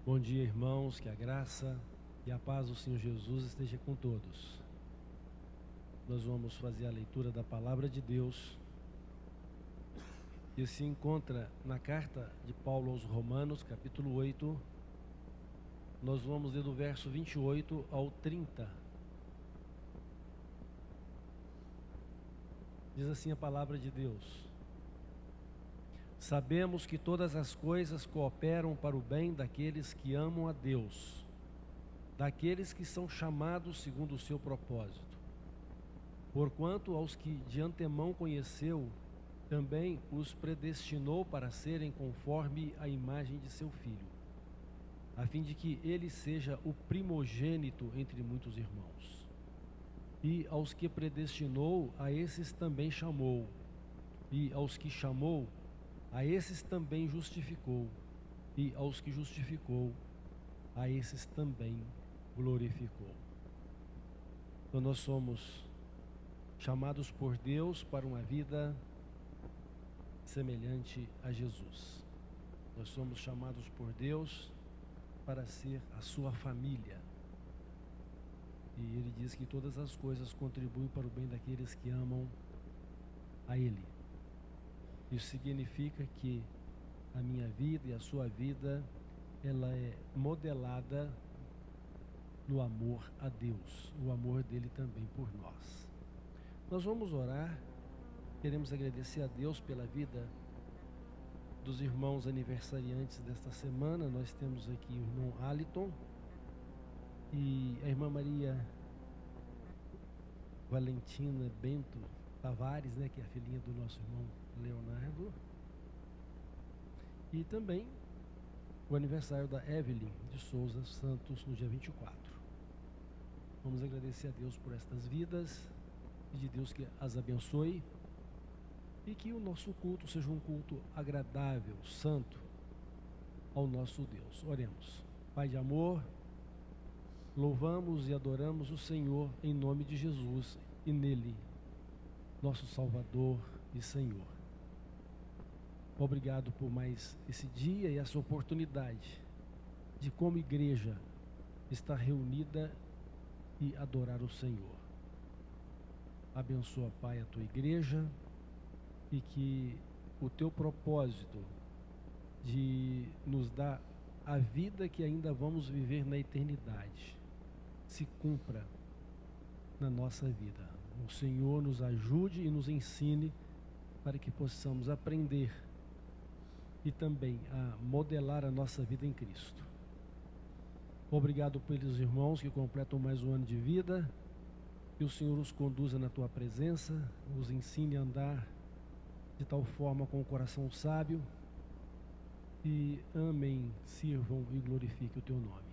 Bom dia, irmãos, que a graça e a paz do Senhor Jesus esteja com todos. Nós vamos fazer a leitura da palavra de Deus, que se encontra na carta de Paulo aos Romanos, capítulo 8. Nós vamos ler do verso 28 ao 30. Diz assim a palavra de Deus: Sabemos que todas as coisas cooperam para o bem daqueles que amam a Deus, daqueles que são chamados segundo o seu propósito. Porquanto aos que de antemão conheceu, também os predestinou para serem conforme a imagem de seu Filho, a fim de que ele seja o primogênito entre muitos irmãos. E aos que predestinou, a esses também chamou, e aos que chamou, a esses também justificou, e aos que justificou, a esses também glorificou. Então nós somos chamados por Deus para uma vida semelhante a Jesus. Nós somos chamados por Deus para ser a sua família. E Ele diz que todas as coisas contribuem para o bem daqueles que amam a Ele. Isso significa que a minha vida e a sua vida, ela é modelada no amor a Deus, o amor dele também por nós. Nós vamos orar, queremos agradecer a Deus pela vida dos irmãos aniversariantes desta semana. Nós temos aqui o irmão Aliton e a irmã Maria Valentina Bento Tavares, que é a filhinha do nosso irmão Leonardo. E também o aniversário da Evelyn de Souza Santos no dia 24. Vamos agradecer a Deus por estas vidas, pedir a Deus que as abençoe e que o nosso culto seja um culto agradável, santo ao nosso Deus. Oremos. Pai de amor, louvamos e adoramos o Senhor em nome de Jesus e nele, nosso Salvador e Senhor. Obrigado por mais esse dia e essa oportunidade de, como igreja, estar reunida e adorar o Senhor. Abençoa, Pai, a tua igreja e que o teu propósito de nos dar a vida que ainda vamos viver na eternidade se cumpra na nossa vida. O Senhor nos ajude e nos ensine para que possamos aprender e também a modelar a nossa vida em Cristo. Obrigado pelos irmãos que completam mais um ano de vida. Que o Senhor os conduza na tua presença, os ensine a andar de tal forma com o coração sábio e amem, sirvam e glorifiquem o teu nome.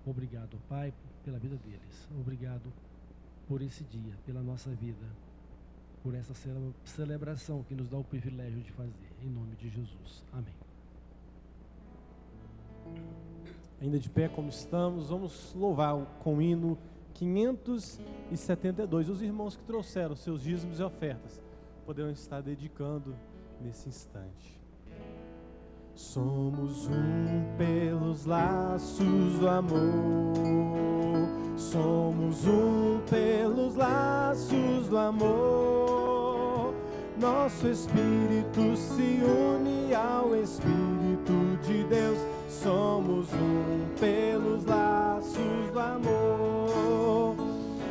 Obrigado, Pai, pela vida deles. Obrigado por esse dia, pela nossa vida, por essa celebração que nos dá o privilégio de fazer, em nome de Jesus. Amém. Ainda de pé como estamos, vamos louvar com o hino 572. Os irmãos que trouxeram seus dízimos e ofertas poderão estar dedicando nesse instante. Somos um pelos laços do amor, somos um pelos laços do amor. Nosso espírito se une ao Espírito de Deus. Somos um pelos laços do amor.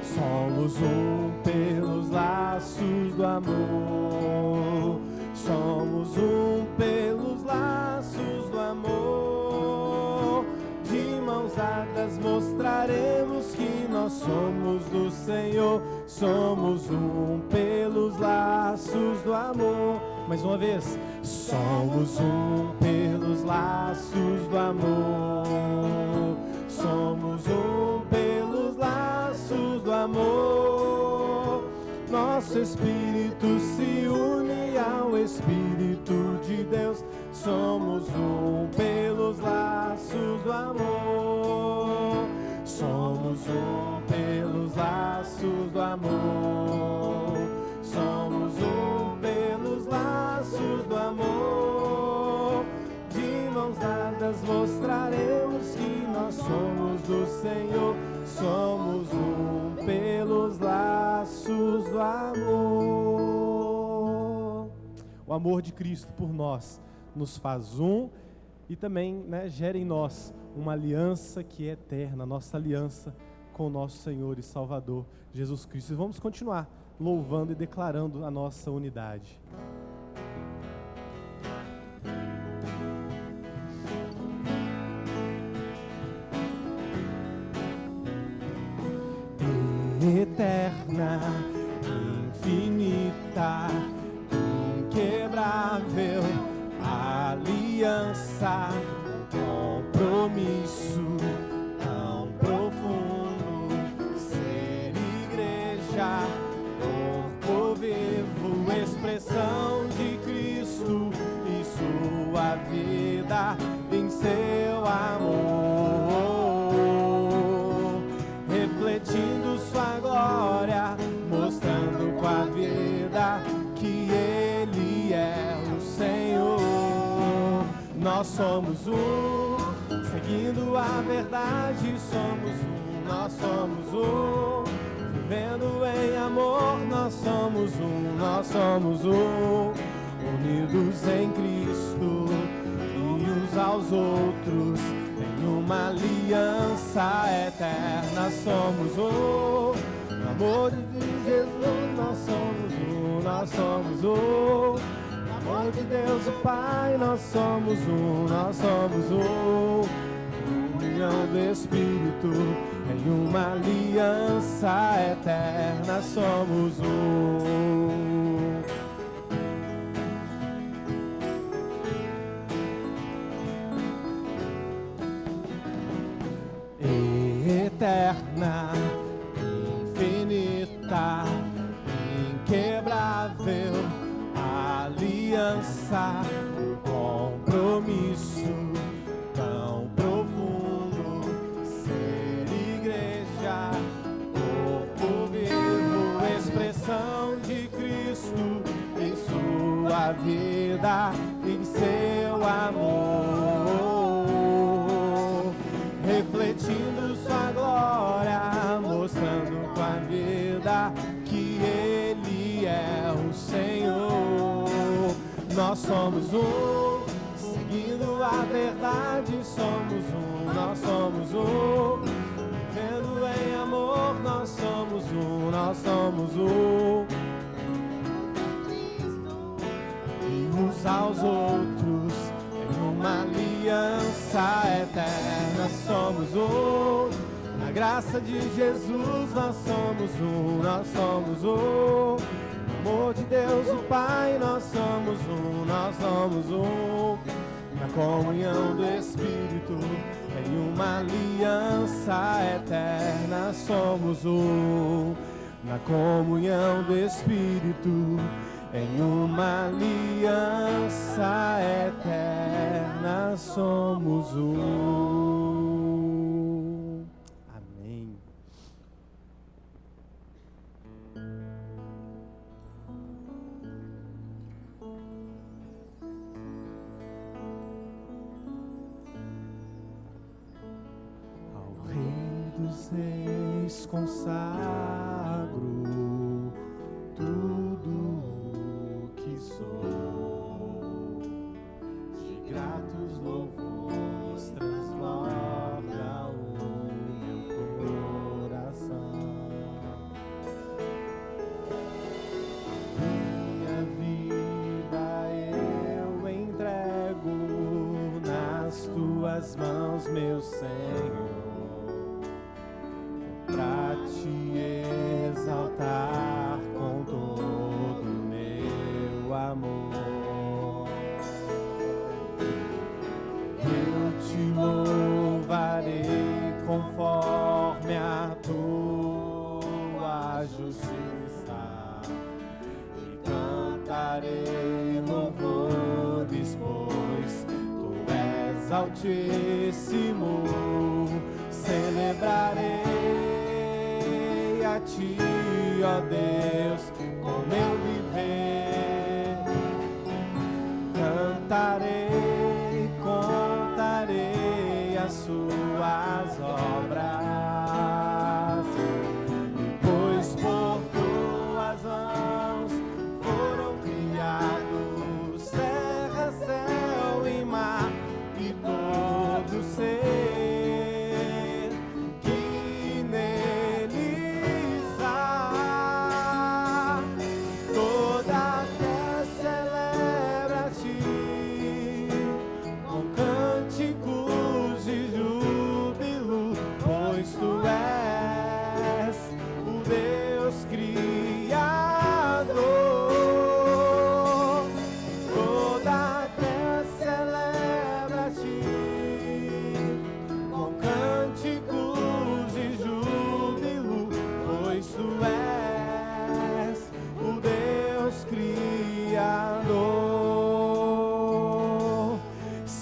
Somos um pelos laços do amor. Somos um pelos laços do amor. De mãos dadas mostraremos que nós somos do Senhor. Somos um pelos laços do amor. Mais uma vez. Somos um pelos laços do amor. Somos um pelos laços do amor. Nosso espírito se une ao Espírito de Deus. Somos um pelos laços do amor. Somos um pelos laços do amor. Somos um pelos laços do amor. De mãos dadas mostrar O amor de Cristo por nós nos faz um e também, né, gera em nós uma aliança que é eterna, nossa aliança com o nosso Senhor e Salvador Jesus Cristo. E vamos continuar louvando e declarando a nossa unidade. Eterna, infinita, inquebrável, aliança, compromisso tão profundo, ser igreja, corpo vivo, expressão de Cristo e sua vida em seu amor, refletindo sua glória, mostrando com a vida que Ele é o Senhor. Nós somos um, seguindo a verdade, somos um, nós somos um, vivendo em amor, nós somos um, unidos em Cristo e uns aos outros, em uma aliança eterna, somos um, no amor de Jesus, nós somos um, no amor de Deus o Pai, nós somos um, comunhão do Espírito, em uma aliança eterna, somos um. Eterna, infinita, inquebrável, aliança, compromisso tão profundo, ser igreja, corpo vivo, expressão de Cristo em sua vida, em seu amor, refletindo sua glória, mostrando com a vida que Ele é o Senhor. Nós somos um, seguindo a verdade, somos um, vivendo em amor, nós somos um, e uns aos outros, em uma aliança eterna, somos um, na graça de Jesus, nós somos um, no amor de Deus o Pai, nós somos um, na comunhão do Espírito, em uma aliança eterna, somos um, na comunhão do Espírito, em uma aliança eterna, somos um. Amém. Ao Rei dos Reis consagro tudo que sou, de gratos louvores transborda o meu coração. Minha vida eu entrego nas tuas mãos, meu Senhor, pra te exaltar com todo o meu amor. Eu te louvarei conforme a tua justiça e cantarei louvores, pois tu és altíssimo. Celebrarei a ti, ó Deus, com meu viver. Cantarei, contarei as suas obras, pois por tuas mãos foram criados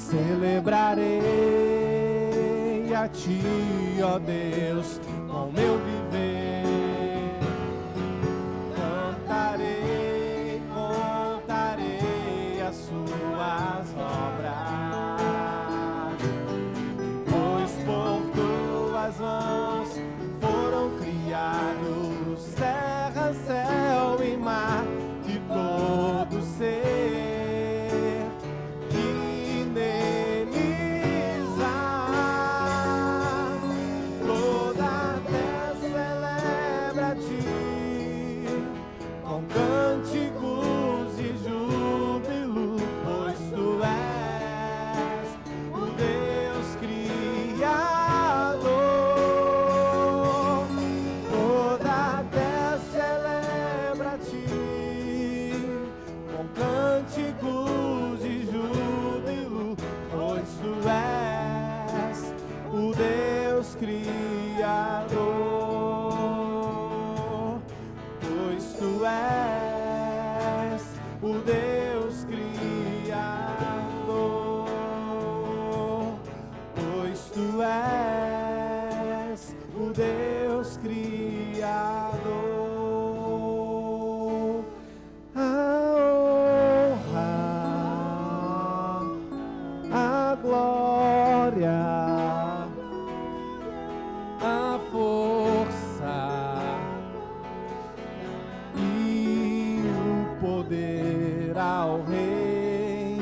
celebrarei a Ti, ó Deus, com meu viver. Cantarei, contarei as Suas obras, pois por Tuas mãos foram criados terra, céu e mar, e todo ser que neles há. Toda a terra celebra a Ti, com cânticos de júbilo, pois Tu és o Deus Criador. Toda a terra celebra a Ti, com cânticos de júbilo, pois Tu és o Deus Criador. Pois Tu és o Deus Criador. Pois Tu és o Deus Criador. A honra, a glória, a força e o poder ao Rei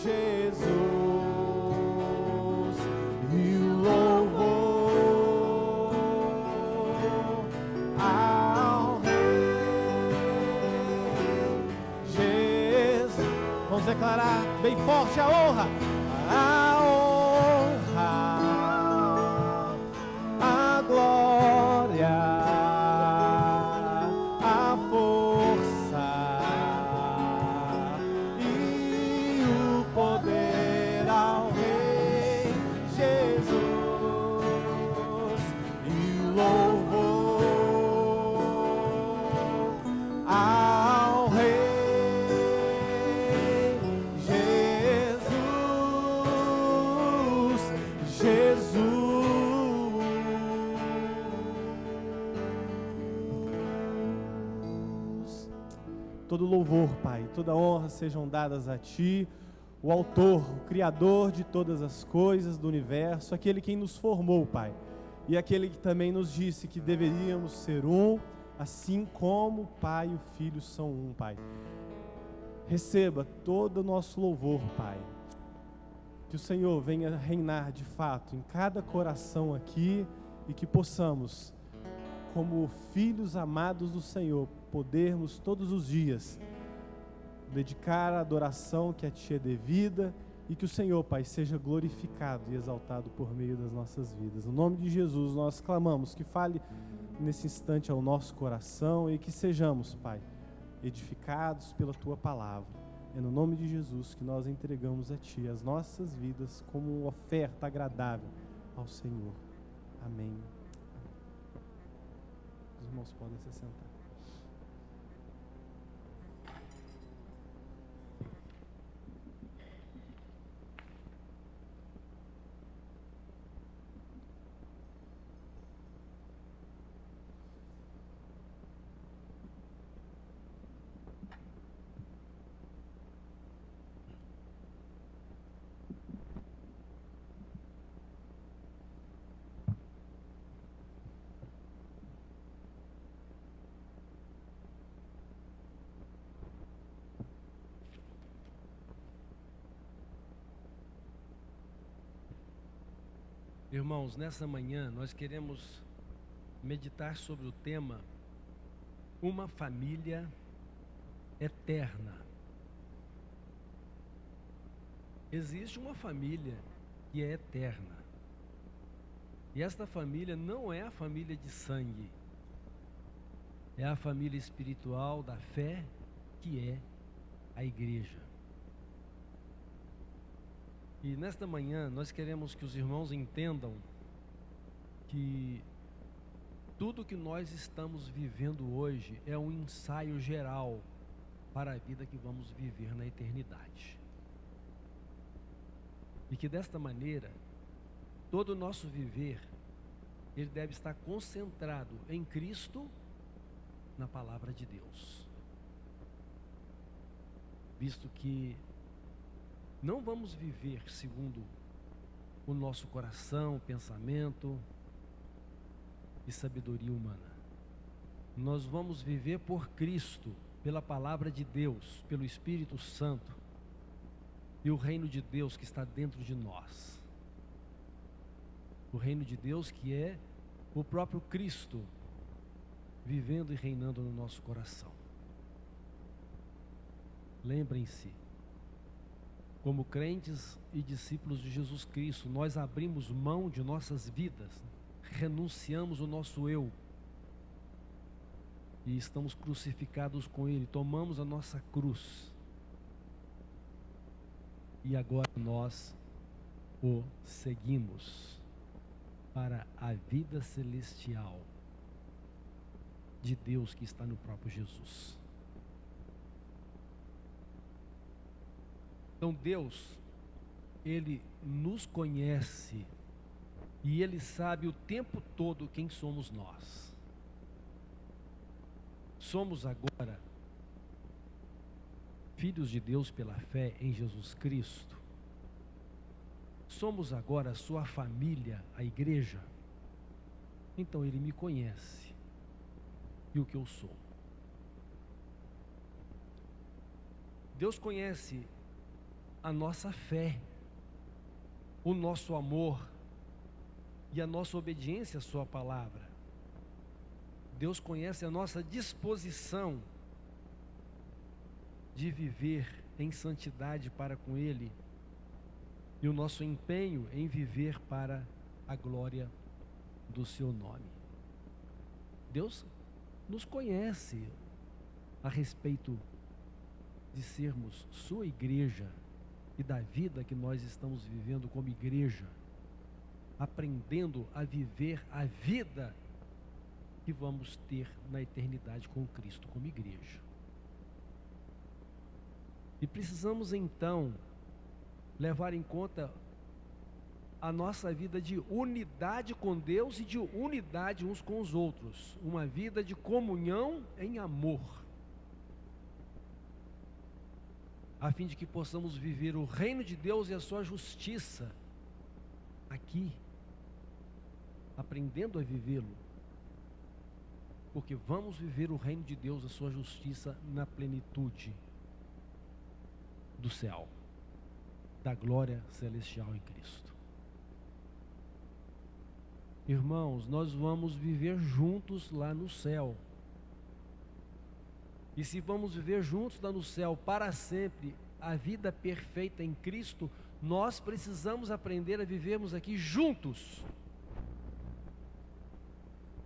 Jesus, e o louvor ao Rei Jesus. Vamos declarar bem forte a honra. A honra, a glória, a força e o poder ao Rei Jesus, e o louvor ao Rei Jesus. Todo louvor, Pai, toda honra sejam dadas a Ti, o Autor, o Criador de todas as coisas do universo, aquele quem nos formou, Pai, e aquele que também nos disse que deveríamos ser um, assim como o Pai e o Filho são um, Pai. Receba todo o nosso louvor, Pai. Que o Senhor venha reinar de fato em cada coração aqui e que possamos, como filhos amados do Senhor, podermos todos os dias dedicar a adoração que a Ti é devida e que o Senhor, Pai, seja glorificado e exaltado por meio das nossas vidas. No nome de Jesus nós clamamos que fale nesse instante ao nosso coração e que sejamos, Pai, edificados pela Tua palavra. É no nome de Jesus que nós entregamos a Ti as nossas vidas como oferta agradável ao Senhor. Amém. Os irmãos podem se sentar. Irmãos, nessa manhã nós queremos meditar sobre o tema Uma Família Eterna. Existe uma família que é eterna. E esta família não é a família de sangue. É a família espiritual da fé, que é a igreja. E nesta manhã nós queremos que os irmãos entendam que tudo que nós estamos vivendo hoje é um ensaio geral para a vida que vamos viver na eternidade. E que desta maneira, todo o nosso viver, ele deve estar concentrado em Cristo, na palavra de Deus. Visto que não vamos viver segundo o nosso coração, pensamento e sabedoria humana. Nós vamos viver por Cristo, pela palavra de Deus, pelo Espírito Santo e o reino de Deus que está dentro de nós. O reino de Deus que é o próprio Cristo vivendo e reinando no nosso coração. Lembrem-se, como crentes e discípulos de Jesus Cristo, nós abrimos mão de nossas vidas, renunciamos o nosso eu e estamos crucificados com Ele, tomamos a nossa cruz e agora nós o seguimos para a vida celestial de Deus que está no próprio Jesus. Então Deus, Ele nos conhece e Ele sabe o tempo todo quem somos nós. Somos agora filhos de Deus pela fé em Jesus Cristo. Somos agora a sua família, a igreja. Então Ele me conhece e o que eu sou. Deus conhece a nossa fé, o nosso amor e a nossa obediência à sua palavra. Deus conhece a nossa disposição de viver em santidade para com Ele e o nosso empenho em viver para a glória do seu nome. Deus nos conhece a respeito de sermos sua igreja e da vida que nós estamos vivendo como igreja, aprendendo a viver a vida que vamos ter na eternidade com Cristo como igreja. E precisamos então levar em conta a nossa vida de unidade com Deus e de unidade uns com os outros, uma vida de comunhão em amor, a fim de que possamos viver o reino de Deus e a sua justiça aqui, aprendendo a vivê-lo, porque vamos viver o reino de Deus, a sua justiça na plenitude do céu, da glória celestial em Cristo. Irmãos, nós vamos viver juntos lá no céu. E se vamos viver juntos lá no céu para sempre a vida perfeita em Cristo, nós precisamos aprender a vivermos aqui juntos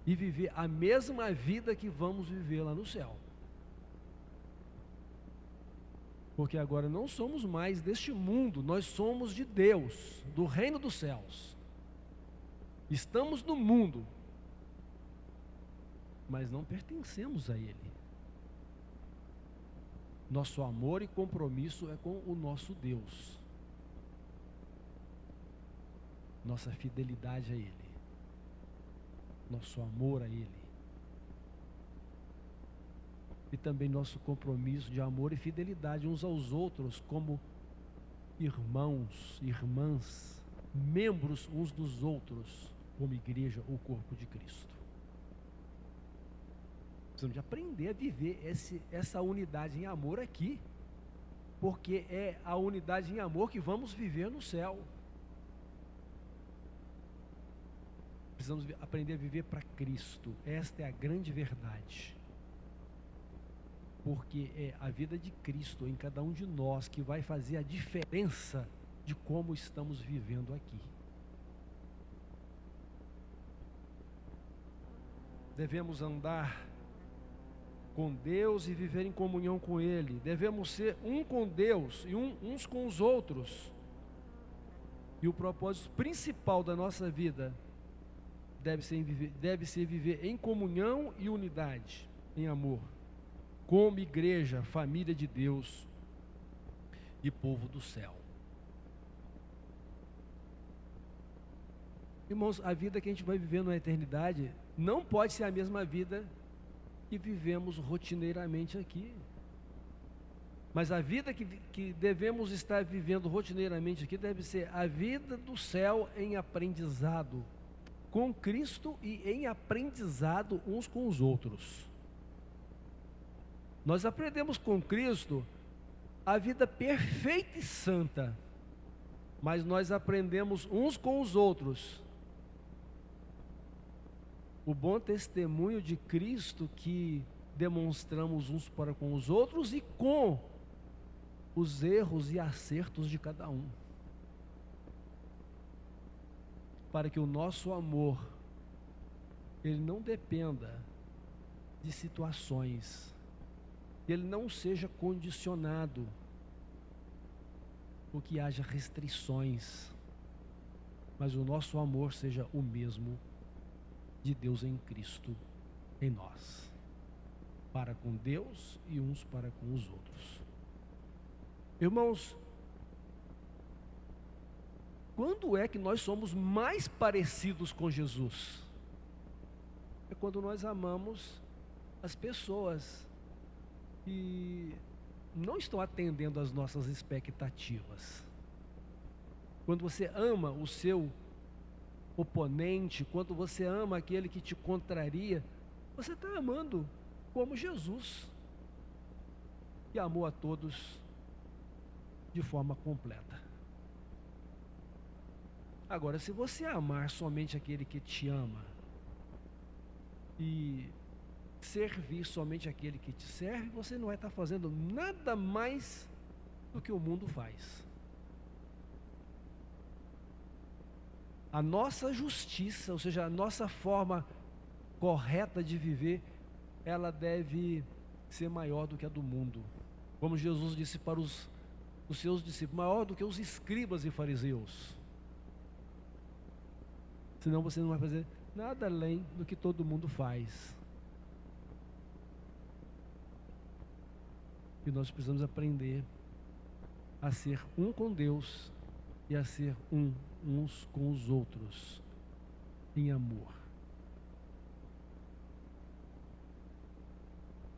e viver a mesma vida que vamos viver lá no céu. Porque agora não somos mais deste mundo, nós somos de Deus, do reino dos céus. Estamos no mundo, mas não pertencemos a Ele. Nosso amor e compromisso é com o nosso Deus. Nossa fidelidade a Ele. Nosso amor a Ele. E também nosso compromisso de amor e fidelidade uns aos outros como irmãos, irmãs, membros uns dos outros, como igreja ou corpo de Cristo. Precisamos de aprender a viver essa unidade em amor aqui, porque é a unidade em amor que vamos viver no céu. Precisamos aprender a viver para Cristo. Esta é a grande verdade, porque é a vida de Cristo em cada um de nós que vai fazer a diferença de como estamos vivendo aqui. Devemos andar com Deus e viver em comunhão com Ele. Devemos ser um com Deus e uns com os outros. E o propósito principal da nossa vida deve ser viver em comunhão e unidade, em amor, como igreja, família de Deus e povo do céu. Irmãos, a vida que a gente vai viver na eternidade não pode ser a mesma vida que vivemos rotineiramente aqui. Mas a vida que devemos estar vivendo rotineiramente aqui deve ser a vida do céu em aprendizado com Cristo e em aprendizado uns com os outros. Nós aprendemos com Cristo a vida perfeita e santa, mas nós aprendemos uns com os outros o bom testemunho de Cristo que demonstramos uns para com os outros e com os erros e acertos de cada um, para que o nosso amor ele não dependa de situações, ele não seja condicionado, ou que haja restrições, mas o nosso amor seja o mesmo de Deus em Cristo em nós, para com Deus e uns para com os outros. Irmãos, quando é que nós somos mais parecidos com Jesus? É quando nós amamos as pessoas e não estão atendendo às nossas expectativas. Quando você ama o seu oponente, quando você ama aquele que te contraria, você está amando como Jesus, que amou a todos de forma completa. Agora, se você amar somente aquele que te ama e servir somente aquele que te serve, você não vai estar fazendo nada mais do que o mundo faz. A nossa justiça, ou seja, a nossa forma correta de viver, ela deve ser maior do que a do mundo. Como Jesus disse para os seus discípulos, maior do que os escribas e fariseus. Senão você não vai fazer nada além do que todo mundo faz. E nós precisamos aprender a ser um com Deus e a ser uns com os outros, em amor.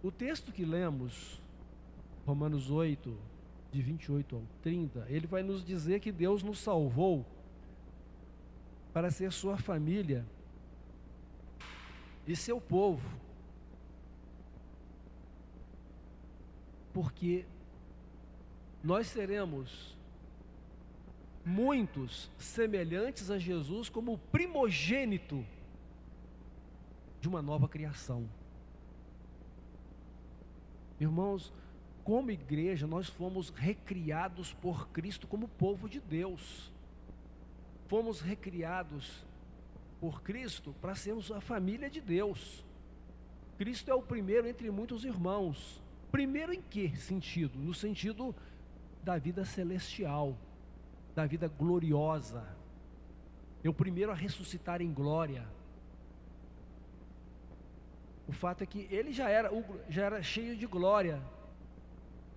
O texto que lemos, Romanos 8, de 28 ao 30, ele vai nos dizer que Deus nos salvou para ser sua família e seu povo, porque nós seremos muitos semelhantes a Jesus como o primogênito de uma nova criação. Irmãos, como igreja, nós fomos recriados por Cristo como povo de Deus. Fomos recriados por Cristo para sermos a família de Deus. Cristo é o primeiro entre muitos irmãos. Primeiro em que sentido? No sentido da vida celestial, da vida gloriosa. É o primeiro a ressuscitar em glória. O fato é que ele já era cheio de glória,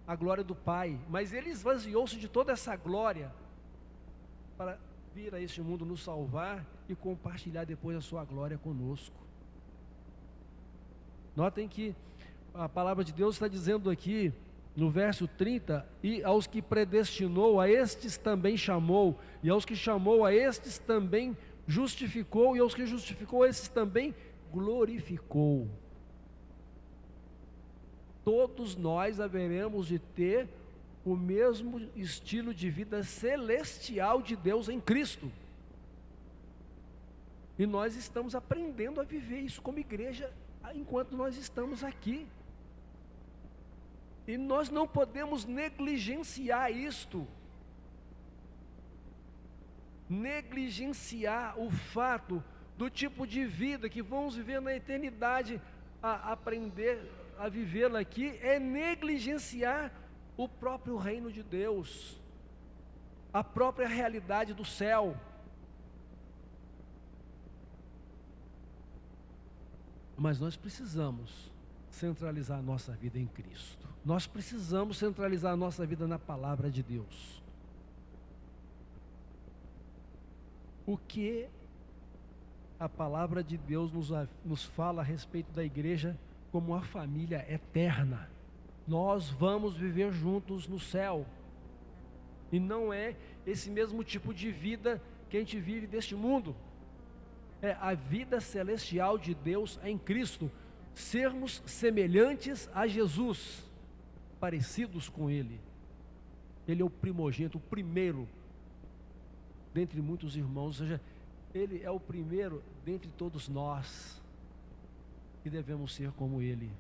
a glória do Pai, mas ele esvaziou-se de toda essa glória para vir a este mundo nos salvar e compartilhar depois a sua glória conosco. Notem que a palavra de Deus está dizendo aqui no verso 30, e aos que predestinou, a estes também chamou, e aos que chamou, a estes também justificou, e aos que justificou, a estes também glorificou. Todos nós haveremos de ter o mesmo estilo de vida celestial de Deus em Cristo. E nós estamos aprendendo a viver isso como igreja enquanto nós estamos aqui. E nós não podemos negligenciar isto. Negligenciar o fato do tipo de vida que vamos viver na eternidade, a aprender a vivê-la aqui, é negligenciar o próprio reino de Deus, a própria realidade do céu. Mas nós precisamos centralizar a nossa vida em Cristo. Nós precisamos centralizar a nossa vida na palavra de Deus. O que a palavra de Deus nos fala a respeito da igreja como uma família eterna. Nós vamos viver juntos no céu. E não é esse mesmo tipo de vida que a gente vive deste mundo. É a vida celestial de Deus em Cristo. Sermos semelhantes a Jesus, parecidos com Ele. Ele é o primogênito, o primeiro dentre muitos irmãos, ou seja, Ele é o primeiro dentre todos nós, e devemos ser como Ele.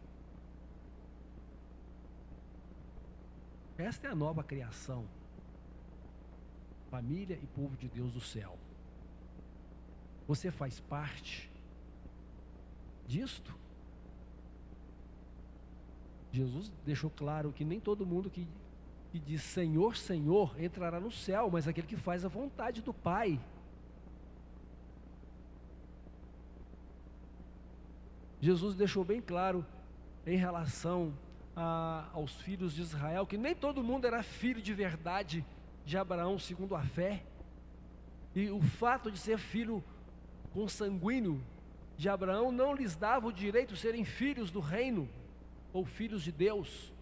Esta é a nova criação, família e povo de Deus do céu. Você faz parte disto? Jesus deixou claro que nem todo mundo que diz Senhor, Senhor entrará no céu, mas aquele que faz a vontade do Pai. Jesus deixou bem claro em relação aos filhos de Israel que nem todo mundo era filho de verdade de Abraão segundo a fé, e o fato de ser filho consanguíneo de Abraão não lhes dava o direito de serem filhos do reino ou filhos de Deus,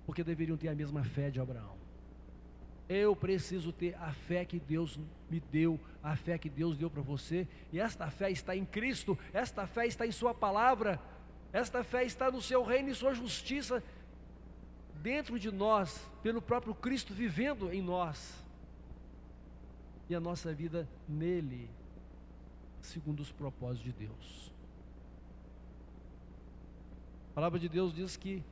porque deveriam ter a mesma fé de Abraão. Eu preciso ter a fé que Deus me deu, a fé que Deus deu para você, e esta fé está em Cristo, esta fé está em sua palavra, esta fé está no seu reino e sua justiça dentro de nós, pelo próprio Cristo vivendo em nós, e a nossa vida nele, segundo os propósitos de Deus. A palavra de Deus diz que,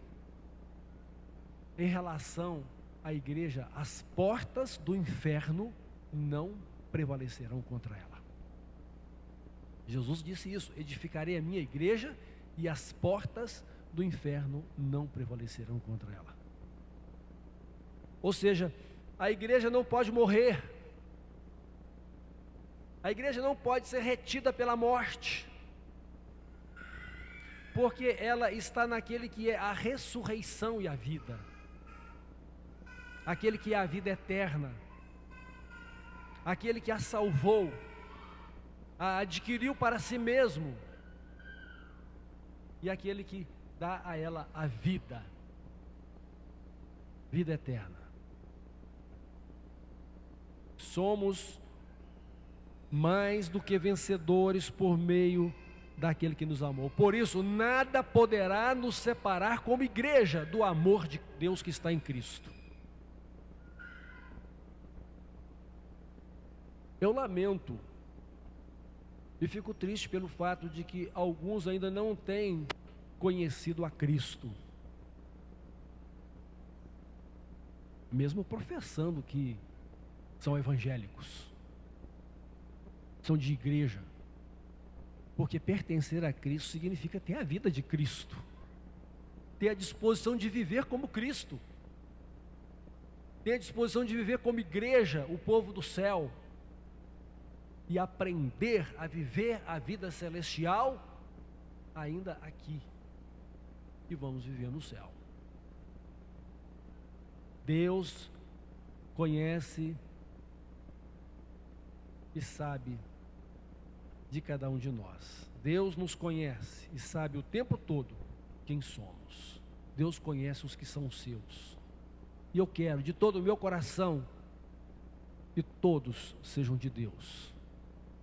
em relação à igreja, as portas do inferno não prevalecerão contra ela. Jesus disse isso: edificarei a minha igreja e as portas do inferno não prevalecerão contra ela. Ou seja, a igreja não pode morrer, a igreja não pode ser retida pela morte, porque ela está naquele que é a ressurreição e a vida, aquele que é a vida eterna, aquele que a salvou, a adquiriu para si mesmo, e aquele que dá a ela a vida eterna. Somos mais do que vencedores por meio daquele que nos amou. Por isso, nada poderá nos separar como igreja do amor de Deus que está em Cristo. Eu lamento e fico triste pelo fato de que alguns ainda não têm conhecido a Cristo, mesmo professando que são evangélicos, são de igreja, porque pertencer a Cristo significa ter a vida de Cristo, ter a disposição de viver como Cristo, ter a disposição de viver como igreja, o povo do céu, e aprender a viver a vida celestial ainda aqui, e vamos viver no céu. Deus conhece e sabe de cada um de nós. Deus nos conhece e sabe o tempo todo quem somos. Deus conhece os que são seus. E eu quero de todo o meu coração que todos sejam de Deus,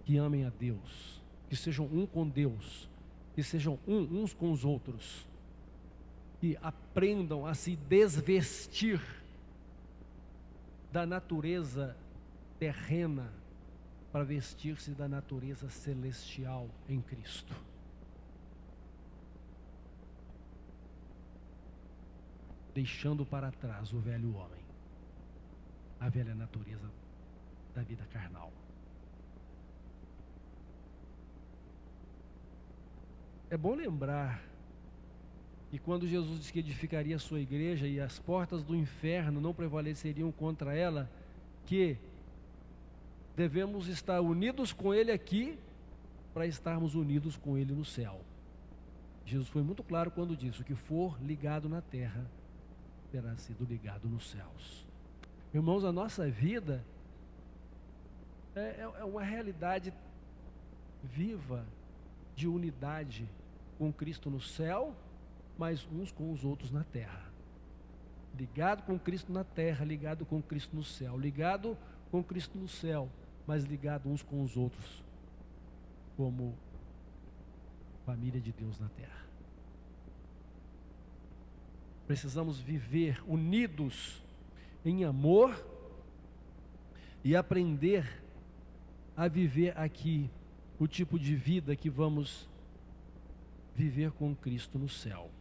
que amem a Deus, que sejam um com Deus, que sejam uns com os outros, que aprendam a se desvestir da natureza terrena para vestir-se da natureza celestial em Cristo. Deixando para trás o velho homem, a velha natureza da vida carnal. É bom lembrar que quando Jesus disse que edificaria a sua igreja e as portas do inferno não prevaleceriam contra ela, que devemos estar unidos com Ele aqui para estarmos unidos com Ele no céu. Jesus foi muito claro quando disse: o que for ligado na terra terá sido ligado nos céus. Irmãos, a nossa vida É uma realidade viva de unidade com Cristo no céu, mas uns com os outros na terra. Ligado com Cristo na terra, ligado com Cristo no céu, ligado com Cristo no céu, mas ligado uns com os outros, como família de Deus na terra. Precisamos viver unidos em amor e aprender a viver aqui o tipo de vida que vamos viver com Cristo no céu.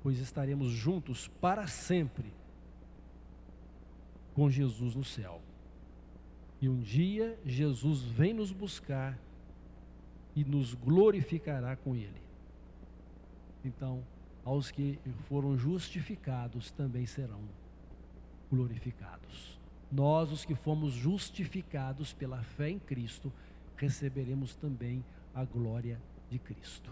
Pois estaremos juntos para sempre com Jesus no céu. E um dia Jesus vem nos buscar e nos glorificará com Ele. Então, aos que foram justificados também serão glorificados. Nós, os que fomos justificados pela fé em Cristo, receberemos também a glória de Cristo.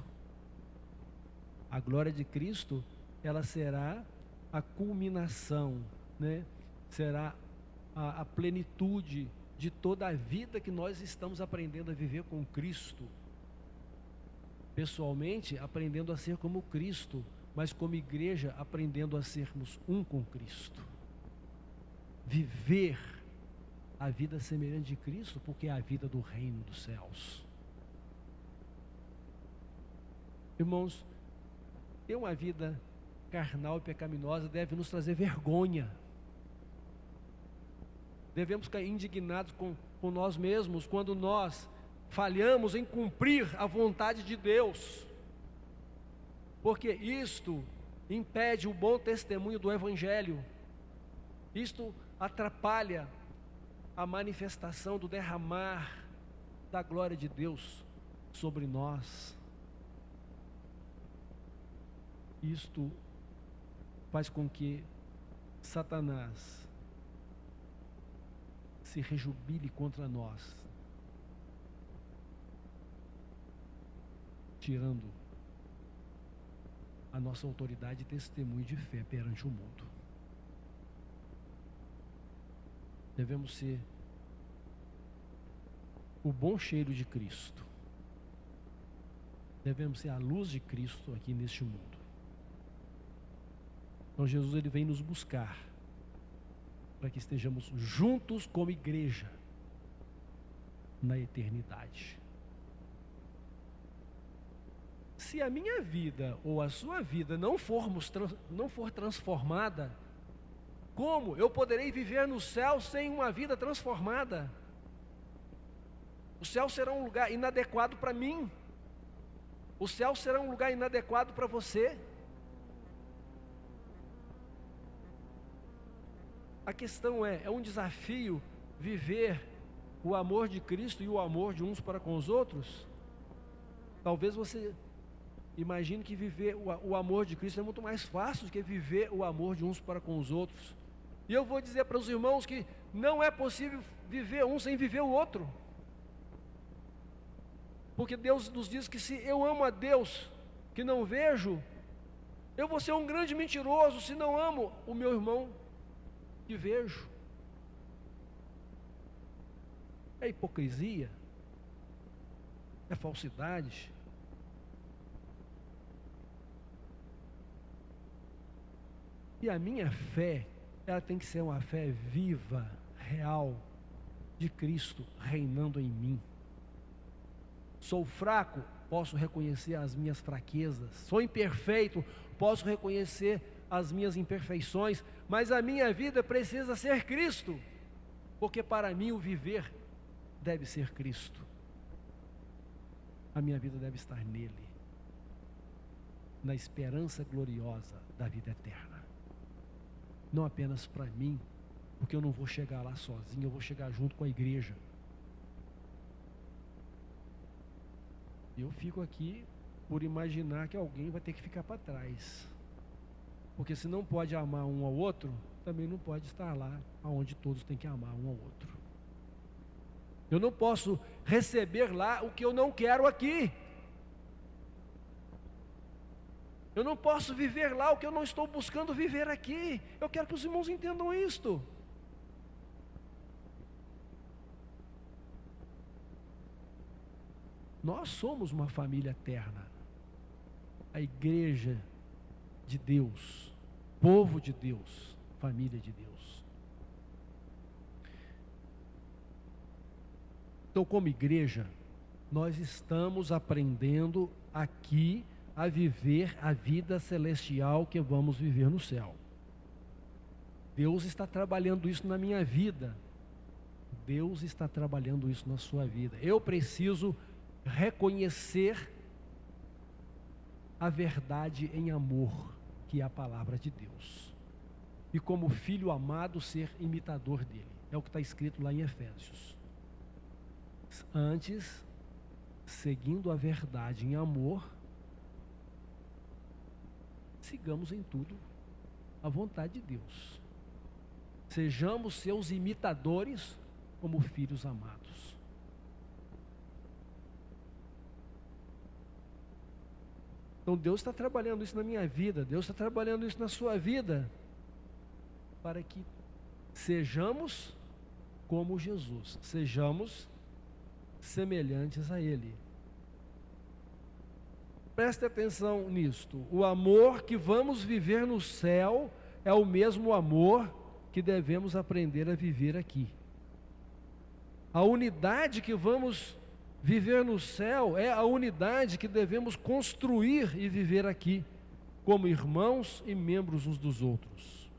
A glória de Cristo, ela será a culminação, né? Será a plenitude de toda a vida que nós estamos aprendendo a viver com Cristo. Pessoalmente, aprendendo a ser como Cristo, mas como igreja, aprendendo a sermos um com Cristo. Viver a vida semelhante de Cristo, porque é a vida do reino dos céus. Irmãos, ter uma vida carnal e pecaminosa deve nos trazer vergonha. Devemos ficar indignados com nós mesmos quando nós falhamos em cumprir a vontade de Deus, porque isto impede o bom testemunho do Evangelho, isto atrapalha a manifestação do derramar da glória de Deus sobre nós. Isto faz com que Satanás se rejubile contra nós, tirando a nossa autoridade e testemunho de fé perante o mundo. Devemos ser o bom cheiro de Cristo. Devemos ser a luz de Cristo aqui neste mundo. Então Jesus, ele vem nos buscar para que estejamos juntos como igreja na eternidade. Se a minha vida ou a sua vida não for transformada, como eu poderei viver no céu sem uma vida transformada? O céu será um lugar inadequado para mim. O céu será um lugar inadequado para você. A questão é um desafio viver o amor de Cristo e o amor de uns para com os outros? Talvez você imagine que viver o amor de Cristo é muito mais fácil do que viver o amor de uns para com os outros. E eu vou dizer para os irmãos que não é possível viver um sem viver o outro. Porque Deus nos diz que se eu amo a Deus que não vejo, eu vou ser um grande mentiroso se não amo o meu irmão que vejo. É hipocrisia, é falsidade. E a minha fé, ela tem que ser uma fé viva, real, de Cristo reinando em mim. Sou fraco, posso reconhecer as minhas fraquezas. Sou imperfeito, posso reconhecer as minhas imperfeições, mas a minha vida precisa ser Cristo, porque para mim o viver deve ser Cristo. A minha vida deve estar nele, na esperança gloriosa da vida eterna. Não apenas para mim, porque eu não vou chegar lá sozinho, eu vou chegar junto com a igreja. Eu fico aqui por imaginar que alguém vai ter que ficar para trás. Porque se não pode amar um ao outro, também não pode estar lá onde todos têm que amar um ao outro. Eu não posso receber lá o que eu não quero aqui. Eu não posso viver lá o que eu não estou buscando viver aqui. Eu quero que os irmãos entendam isto. Nós somos uma família eterna. A igreja de Deus, povo de Deus, família de Deus. Então, como igreja, nós estamos aprendendo aqui a viver a vida celestial que vamos viver no céu. Deus está trabalhando isso na minha vida. Deus está trabalhando isso na sua vida. Eu preciso reconhecer a verdade em amor, que é a palavra de Deus. E como filho amado, ser imitador dele. É o que está escrito lá em Efésios. Antes, seguindo a verdade em amor, sigamos em tudo a vontade de Deus. Sejamos seus imitadores como filhos amados. Então Deus está trabalhando isso na minha vida, Deus está trabalhando isso na sua vida, para que sejamos como Jesus, sejamos semelhantes a Ele. Preste atenção nisto, o amor que vamos viver no céu é o mesmo amor que devemos aprender a viver aqui. A unidade que vamos viver no céu é a unidade que devemos construir e viver aqui, como irmãos e membros uns dos outros.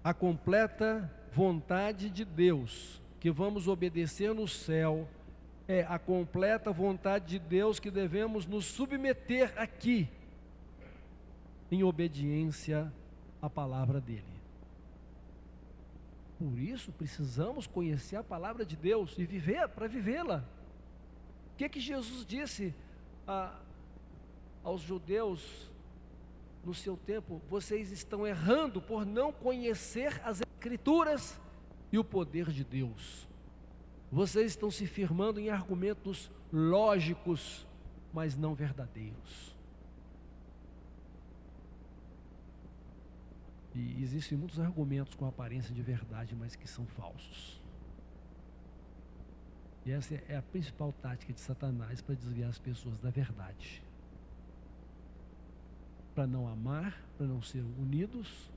A completa vontade de Deus que vamos obedecer no céu é a completa vontade de Deus que devemos nos submeter aqui, em obediência à palavra dele. Por isso precisamos conhecer a palavra de Deus e viver para vivê-la. O que Jesus disse aos judeus no seu tempo? Vocês estão errando por não conhecer as Escrituras e o poder de Deus. Vocês estão se firmando em argumentos lógicos, mas não verdadeiros. E existem muitos argumentos com aparência de verdade, mas que são falsos. E essa é a principal tática de Satanás para desviar as pessoas da verdade. Para não amar, para não ser unidos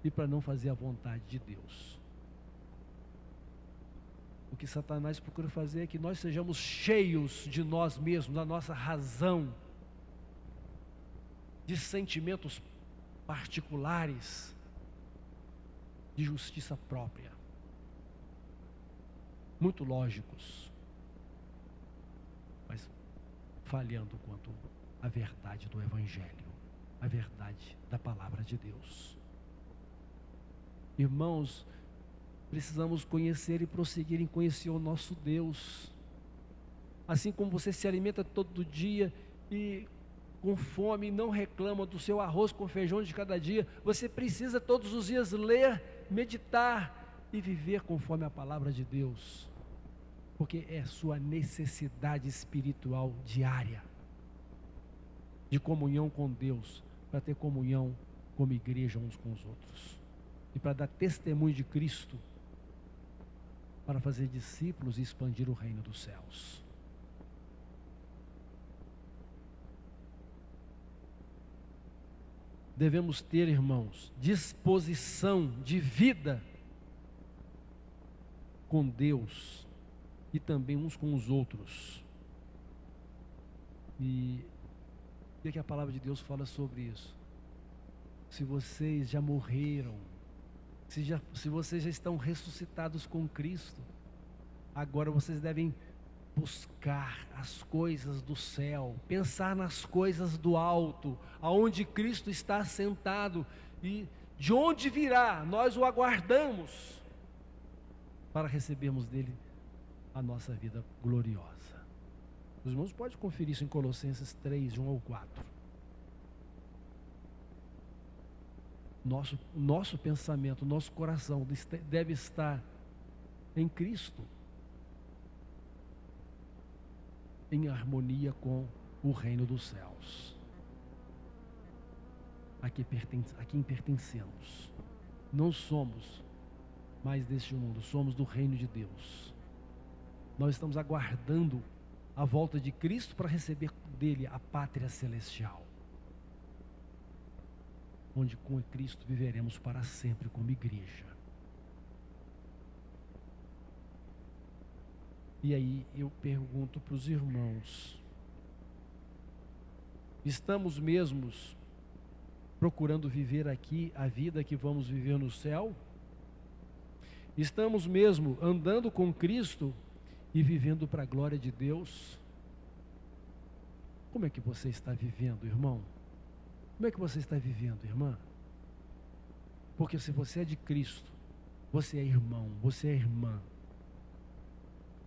e para não fazer a vontade de Deus. O que Satanás procura fazer é que nós sejamos cheios de nós mesmos, da nossa razão, de sentimentos particulares, de justiça própria, muito lógicos, mas falhando quanto à verdade do Evangelho, a verdade da palavra de Deus. Irmãos, precisamos conhecer e prosseguir em conhecer o nosso Deus. Assim como você se alimenta todo dia e com fome não reclama do seu arroz com feijão de cada dia, você precisa todos os dias ler, meditar e viver conforme a palavra de Deus, porque é sua necessidade espiritual diária, de comunhão com Deus, para ter comunhão como igreja uns com os outros, e para dar testemunho de Cristo, para fazer discípulos e expandir o reino dos céus. Devemos ter, irmãos, disposição de vida com Deus e também uns com os outros. E o que a palavra de Deus fala sobre isso? Se vocês já morreram, se vocês já estão ressuscitados com Cristo, agora vocês devem buscar as coisas do céu, pensar nas coisas do alto, aonde Cristo está assentado, e de onde virá, nós o aguardamos, para recebermos dele a nossa vida gloriosa. Os irmãos podem conferir isso em Colossenses 3, de 1 ao 4. Nosso pensamento, nosso coração deve estar em Cristo, em harmonia com o reino dos céus, a quem pertencemos. Não somos mais deste mundo, somos do reino de Deus. Nós estamos aguardando a volta de Cristo para receber dele a pátria celestial, onde com Cristo viveremos para sempre como igreja. E aí eu pergunto para os irmãos: estamos mesmos procurando viver aqui a vida que vamos viver no céu? Estamos mesmo andando com Cristo e vivendo para a glória de Deus? Como é que você está vivendo, irmão? Como é que você está vivendo, irmã? Porque se você é de Cristo, você é irmão, você é irmã.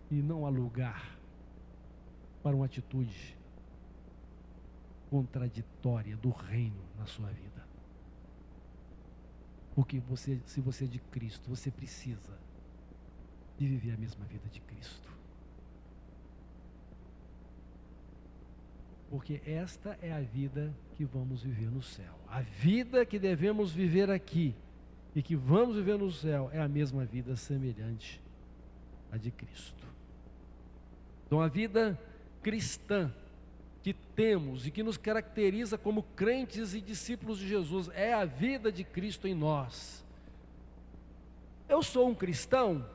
E não há lugar para uma atitude contraditória do reino na sua vida. Porque se você é de Cristo, você precisa de viver a mesma vida de Cristo. Porque esta é a vida que vamos viver no céu. A vida que devemos viver aqui e que vamos viver no céu é a mesma vida semelhante à de Cristo. Então a vida cristã que temos e que nos caracteriza como crentes e discípulos de Jesus é a vida de Cristo em nós. Eu sou um cristão?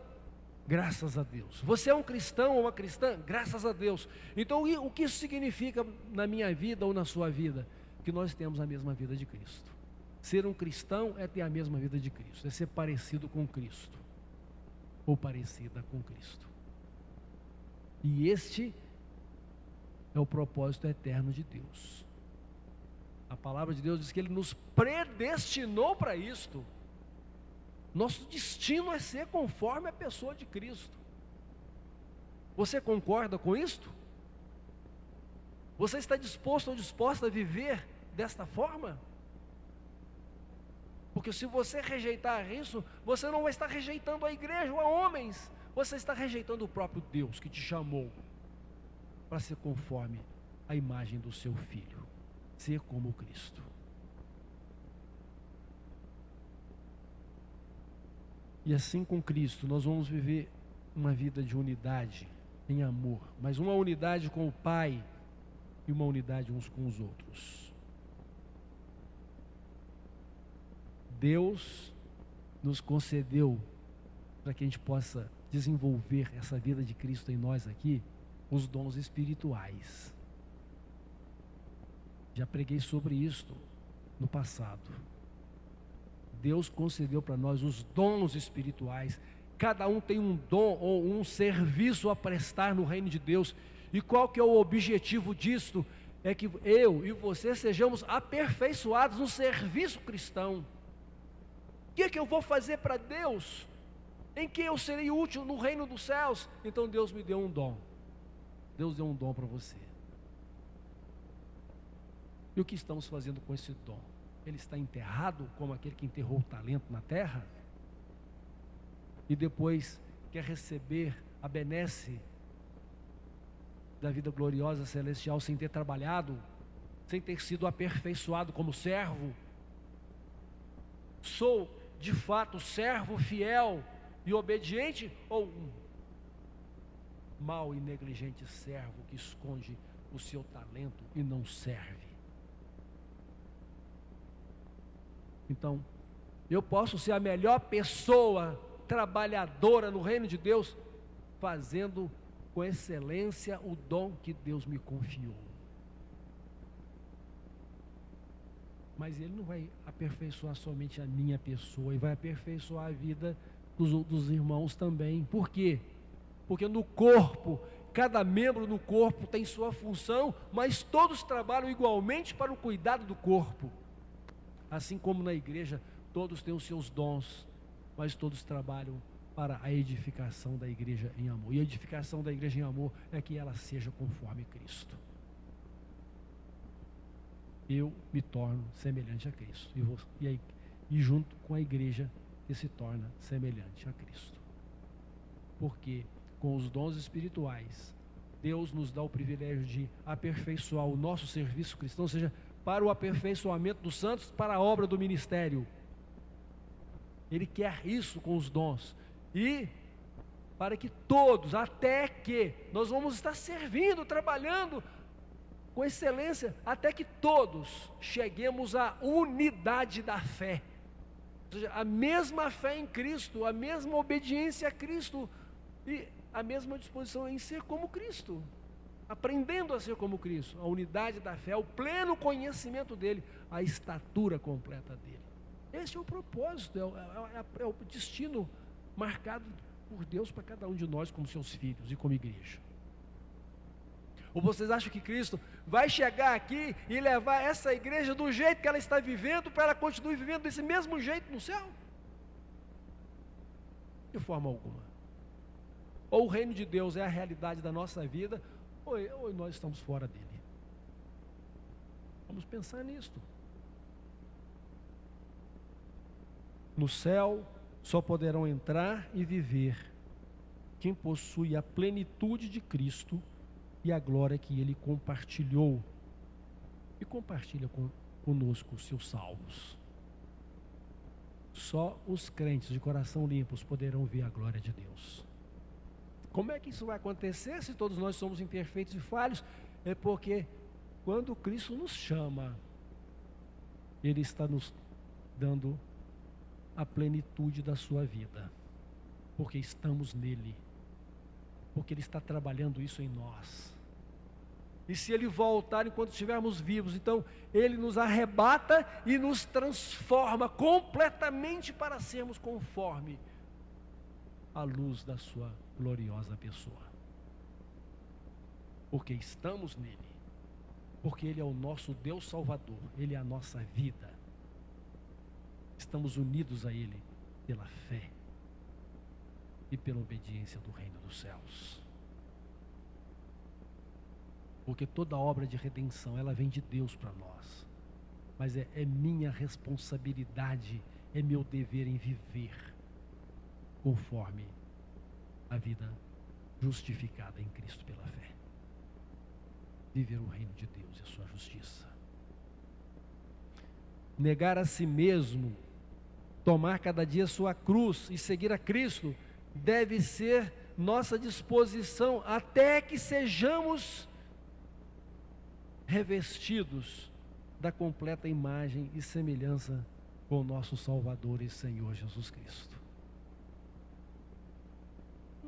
Graças a Deus. Você é um cristão ou uma cristã? Graças a Deus. Então o que isso significa na minha vida ou na sua vida? Que nós temos a mesma vida de Cristo. Ser um cristão é ter a mesma vida de Cristo, é ser parecido com Cristo ou parecida com Cristo. E este é o propósito eterno de Deus. A palavra de Deus diz que Ele nos predestinou para isto. Nosso destino é ser conforme a pessoa de Cristo. Você concorda com isto? Você está disposto ou disposta a viver desta forma? Porque se você rejeitar isso, você não vai estar rejeitando a igreja ou a homens. Você está rejeitando o próprio Deus que te chamou para ser conforme a imagem do seu Filho, ser como Cristo. E assim com Cristo nós vamos viver uma vida de unidade em amor, mas uma unidade com o Pai e uma unidade uns com os outros. Deus nos concedeu, para que a gente possa desenvolver essa vida de Cristo em nós aqui, os dons espirituais. Já preguei sobre isto no passado. Deus concedeu para nós os dons espirituais. Cada um tem um dom ou um serviço a prestar no reino de Deus. E qual que é o objetivo disto? É que eu e você sejamos aperfeiçoados no serviço cristão. O que é que eu vou fazer para Deus? Em que eu serei útil no reino dos céus? Então Deus me deu um dom. Deus deu um dom para você. E o que estamos fazendo com esse dom? Ele está enterrado como aquele que enterrou o talento na terra? E depois quer receber a benesse da vida gloriosa celestial sem ter trabalhado, sem ter sido aperfeiçoado como servo? Sou de fato servo fiel e obediente, ou um mau e negligente servo que esconde o seu talento e não serve? Então, eu posso ser a melhor pessoa trabalhadora no reino de Deus, fazendo com excelência o dom que Deus me confiou. Mas Ele não vai aperfeiçoar somente a minha pessoa, Ele vai aperfeiçoar a vida dos outros irmãos também. Por quê? Porque no corpo, cada membro no corpo tem sua função, mas todos trabalham igualmente para o cuidado do corpo. Assim como na igreja, todos têm os seus dons, mas todos trabalham para a edificação da igreja em amor. E a edificação da igreja em amor é que ela seja conforme Cristo. Eu me torno semelhante a Cristo. E junto com a igreja que se torna semelhante a Cristo. Porque com os dons espirituais, Deus nos dá o privilégio de aperfeiçoar o nosso serviço cristão, ou seja, para o aperfeiçoamento dos santos, para a obra do ministério. Ele quer isso com os dons. E para que todos, até que nós vamos estar servindo, trabalhando com excelência, até que todos cheguemos à unidade da fé. Ou seja, a mesma fé em Cristo, a mesma obediência a Cristo e a mesma disposição em ser como Cristo, aprendendo a ser como Cristo, a unidade da fé, o pleno conhecimento dele, a estatura completa dele. Esse é o propósito, é o destino marcado por Deus para cada um de nós como seus filhos e como igreja. Ou vocês acham que Cristo vai chegar aqui e levar essa igreja do jeito que ela está vivendo para ela continue vivendo desse mesmo jeito no céu? De forma alguma. Ou o reino de Deus é a realidade da nossa vida, ou nós estamos fora dele. Vamos pensar nisto. No céu só poderão entrar e viver quem possui a plenitude de Cristo e a glória que ele compartilhou e compartilha conosco os seus salvos. Só os crentes de coração limpos poderão ver a glória de Deus. Como é que isso vai acontecer se todos nós somos imperfeitos e falhos? É porque quando Cristo nos chama, Ele está nos dando a plenitude da sua vida, porque estamos nele, porque Ele está trabalhando isso em nós. E se Ele voltar enquanto estivermos vivos, então Ele nos arrebata e nos transforma completamente para sermos conforme a luz da sua gloriosa pessoa. Porque estamos nele, porque Ele é o nosso Deus Salvador, Ele é a nossa vida. Estamos unidos a Ele pela fé e pela obediência do reino dos céus. Porque toda obra de redenção, ela vem de Deus para nós. Mas é minha responsabilidade, é meu dever em viver conforme a vida justificada em Cristo pela fé. Viver o reino de Deus e a sua justiça. Negar a si mesmo, tomar cada dia sua cruz e seguir a Cristo, deve ser nossa disposição até que sejamos revestidos da completa imagem e semelhança com o nosso Salvador e Senhor Jesus Cristo.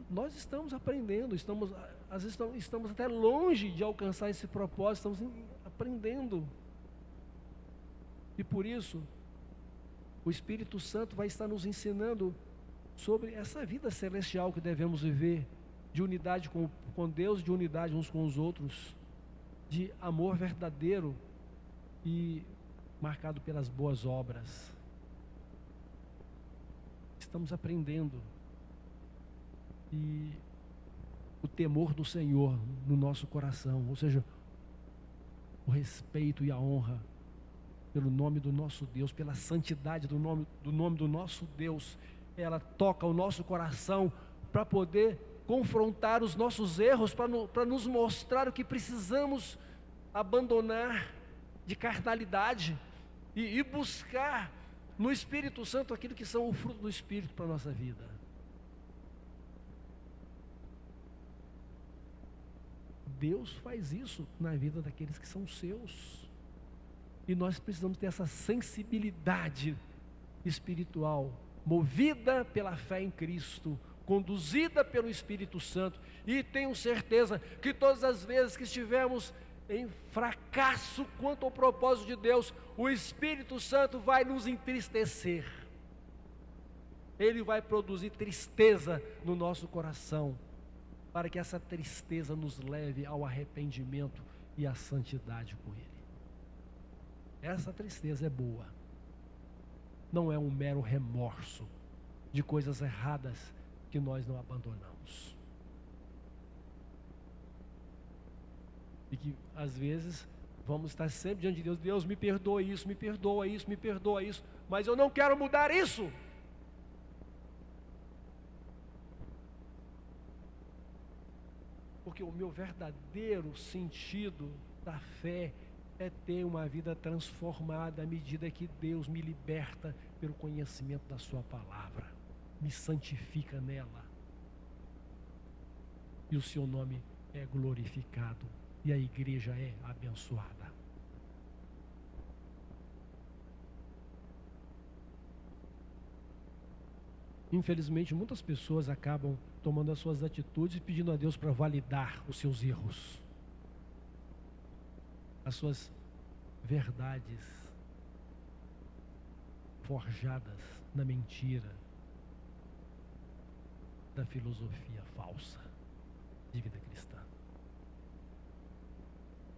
Nós estamos aprendendo, às vezes estamos até longe de alcançar esse propósito, estamos aprendendo. E por isso, o Espírito Santo vai estar nos ensinando sobre essa vida celestial que devemos viver, de unidade com Deus, de unidade uns com os outros, de amor verdadeiro e marcado pelas boas obras. Estamos aprendendo. E o temor do Senhor no nosso coração, ou seja, o respeito e a honra pelo nome do nosso Deus, pela santidade do nome do nosso Deus, ela toca o nosso coração para poder confrontar os nossos erros, para nos mostrar o que precisamos abandonar de carnalidade e buscar no Espírito Santo aquilo que são o fruto do Espírito para a nossa vida. Deus faz isso na vida daqueles que são seus. E nós precisamos ter essa sensibilidade espiritual, movida pela fé em Cristo, conduzida pelo Espírito Santo. E tenho certeza que todas as vezes que estivermos em fracasso quanto ao propósito de Deus, o Espírito Santo vai nos entristecer. Ele vai produzir tristeza no nosso coração, para que essa tristeza nos leve ao arrependimento e à santidade com Ele. Essa tristeza é boa, não é um mero remorso de coisas erradas que nós não abandonamos. E que às vezes vamos estar sempre diante de Deus: Deus, me perdoa isso, me perdoa isso, me perdoa isso, mas eu não quero mudar isso. Porque o meu verdadeiro sentido da fé é ter uma vida transformada à medida que Deus me liberta pelo conhecimento da sua palavra, me santifica nela. e o seu nome é glorificado e a igreja é abençoada. Infelizmente, muitas pessoas acabam tomando as suas atitudes e pedindo a Deus para validar os seus erros, as suas verdades forjadas na mentira da filosofia falsa de vida cristã.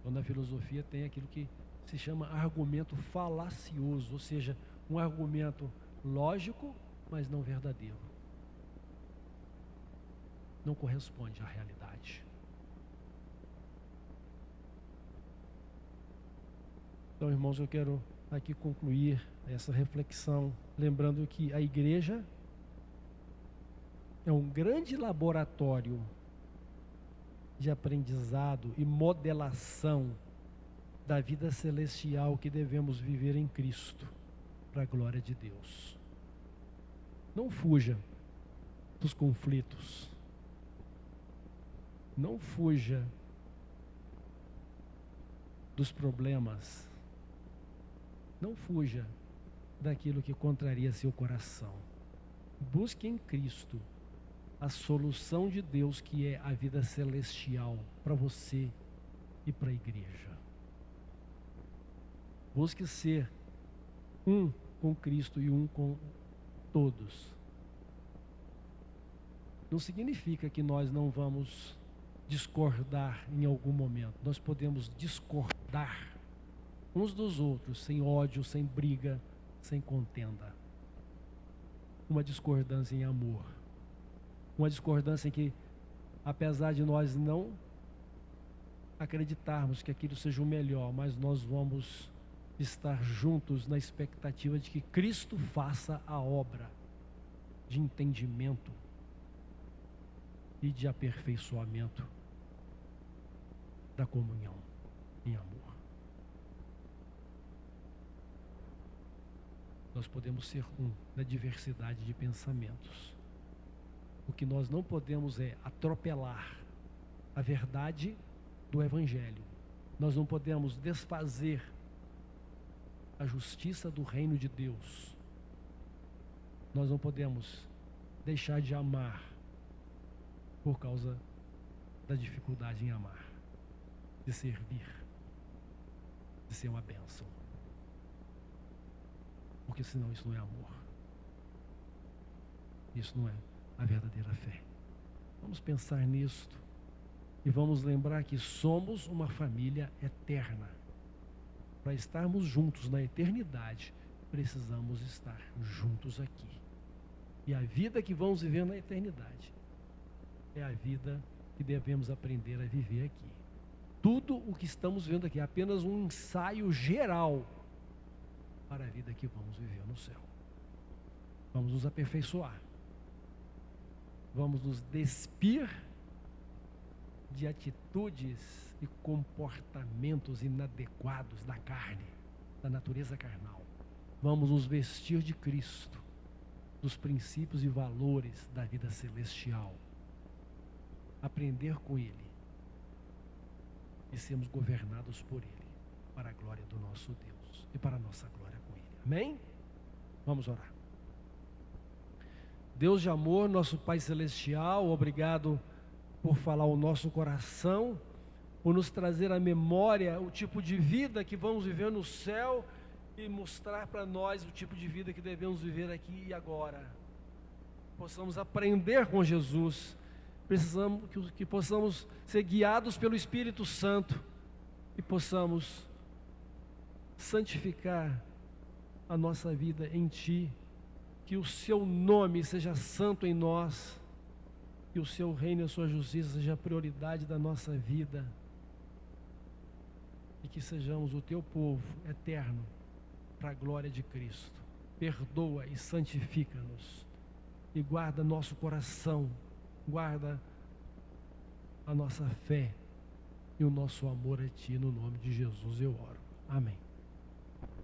Quando a filosofia tem aquilo que se chama argumento falacioso, ou seja, um argumento lógico, mas não verdadeiro. Não corresponde à realidade. Então, irmãos, eu quero aqui concluir essa reflexão, lembrando que a igreja é um grande laboratório de aprendizado e modelação da vida celestial que devemos viver em Cristo, para a glória de Deus. Não fuja dos conflitos. Não fuja dos problemas. Não fuja daquilo que contraria seu coração. Busque em Cristo a solução de Deus, que é a vida celestial para você e para a igreja. Busque ser um com Cristo e um com todos. Não significa que nós não vamos discordar em algum momento. Nós podemos discordar uns dos outros, sem ódio, sem briga, sem contenda. Uma discordância em amor. Uma discordância em que, apesar de nós não acreditarmos que aquilo seja o melhor, mas nós vamos estar juntos na expectativa de que Cristo faça a obra de entendimento e de aperfeiçoamento da comunhão em amor. Nós podemos ser um na diversidade de pensamentos. O que nós não podemos é atropelar a verdade do Evangelho. Nós não podemos desfazer a justiça do reino de Deus. Nós não podemos deixar de amar por causa da dificuldade em amar, de servir, de ser uma bênção. Porque senão isso não é amor. Isso não é a verdadeira fé. Vamos pensar nisto e vamos lembrar que somos uma família eterna. Para estarmos juntos na eternidade, precisamos estar juntos aqui. E a vida que vamos viver na eternidade é a vida que devemos aprender a viver aqui. Tudo o que estamos vendo aqui é apenas um ensaio geral para a vida que vamos viver no céu. Vamos nos aperfeiçoar. Vamos nos despir de atitudes e comportamentos inadequados da carne, da natureza carnal. Vamos nos vestir de Cristo, dos princípios e valores da vida celestial. Aprender com Ele e sermos governados por Ele, para a glória do nosso Deus e para a nossa glória com Ele. Amém? Vamos orar. Deus de amor, nosso Pai Celestial, obrigado por falar o nosso coração, por nos trazer à memória o tipo de vida que vamos viver no céu e mostrar para nós o tipo de vida que devemos viver aqui e agora. Possamos aprender com Jesus, precisamos que possamos ser guiados pelo Espírito Santo e possamos santificar a nossa vida em Ti, que o Seu nome seja santo em nós, que o Seu reino e a Sua justiça seja a prioridade da nossa vida, e que sejamos o Teu povo eterno, para a glória de Cristo. Perdoa e santifica-nos, e guarda nosso coração, guarda a nossa fé e o nosso amor a Ti, no nome de Jesus eu oro. Amém.